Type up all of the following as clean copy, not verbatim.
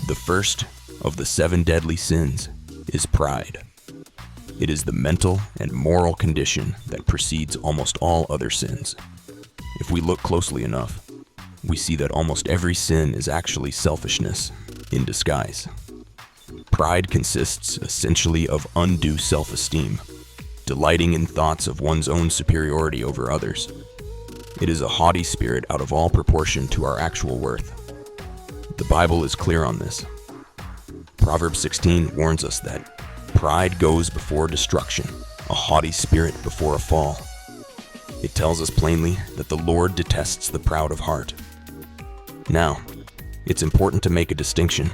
The first of the 7 deadly sins is pride. It is the mental and moral condition that precedes almost all other sins. If we look closely enough, we see that almost every sin is actually selfishness in disguise. Pride consists essentially of undue self-esteem, delighting in thoughts of one's own superiority over others. It is a haughty spirit out of all proportion to our actual worth. The Bible is clear on this. Proverbs 16 warns us that pride goes before destruction, a haughty spirit before a fall. It tells us plainly that the Lord detests the proud of heart. Now, it's important to make a distinction.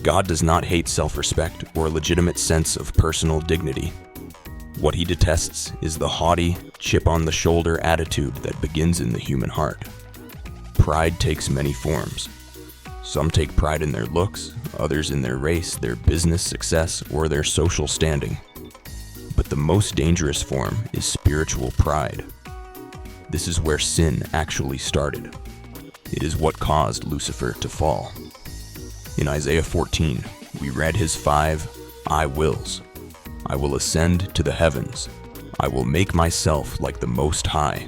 God does not hate self-respect or a legitimate sense of personal dignity. What he detests is the haughty, chip-on-the-shoulder attitude that begins in the human heart. Pride takes many forms. Some take pride in their looks, others in their race, their business success, or their social standing. But the most dangerous form is spiritual pride. This is where sin actually started. It is what caused Lucifer to fall. In Isaiah 14, we read his 5 I wills. I will ascend to the heavens. I will make myself like the Most High.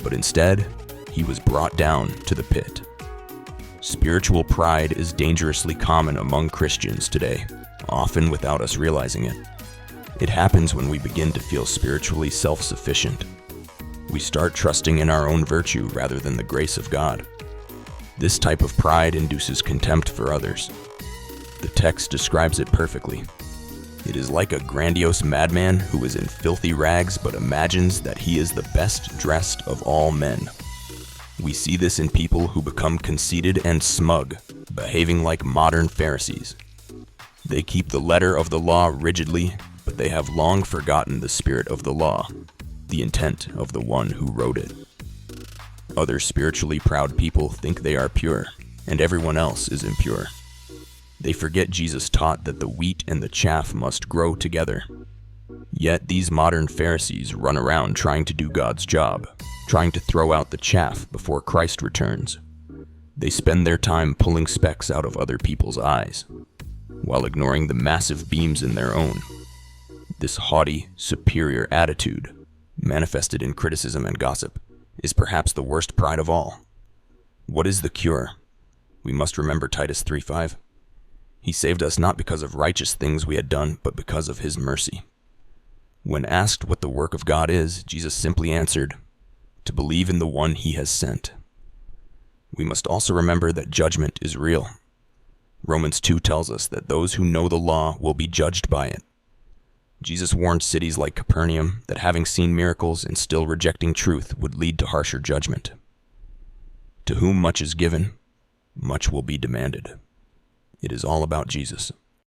But instead, he was brought down to the pit. Spiritual pride is dangerously common among Christians today, often without us realizing it. It happens when we begin to feel spiritually self-sufficient. We start trusting in our own virtue rather than the grace of God. This type of pride induces contempt for others. The text describes it perfectly. It is like a grandiose madman who is in filthy rags but imagines that he is the best dressed of all men. We see this in people who become conceited and smug, behaving like modern Pharisees. They keep the letter of the law rigidly, but they have long forgotten the spirit of the law, the intent of the one who wrote it. Other spiritually proud people think they are pure, and everyone else is impure. They forget Jesus taught that the wheat and the chaff must grow together. Yet these modern Pharisees run around trying to do God's job, trying to throw out the chaff before Christ returns. They spend their time pulling specks out of other people's eyes, while ignoring the massive beams in their own. This haughty, superior attitude, manifested in criticism and gossip, is perhaps the worst pride of all. What is the cure? We must remember Titus 3:5. He saved us not because of righteous things we had done, but because of his mercy. When asked what the work of God is, Jesus simply answered, to believe in the one he has sent. We must also remember that judgment is real. Romans 2 tells us that those who know the law will be judged by it. Jesus warned cities like Capernaum that having seen miracles and still rejecting truth would lead to harsher judgment. To whom much is given, much will be demanded. It is all about Jesus.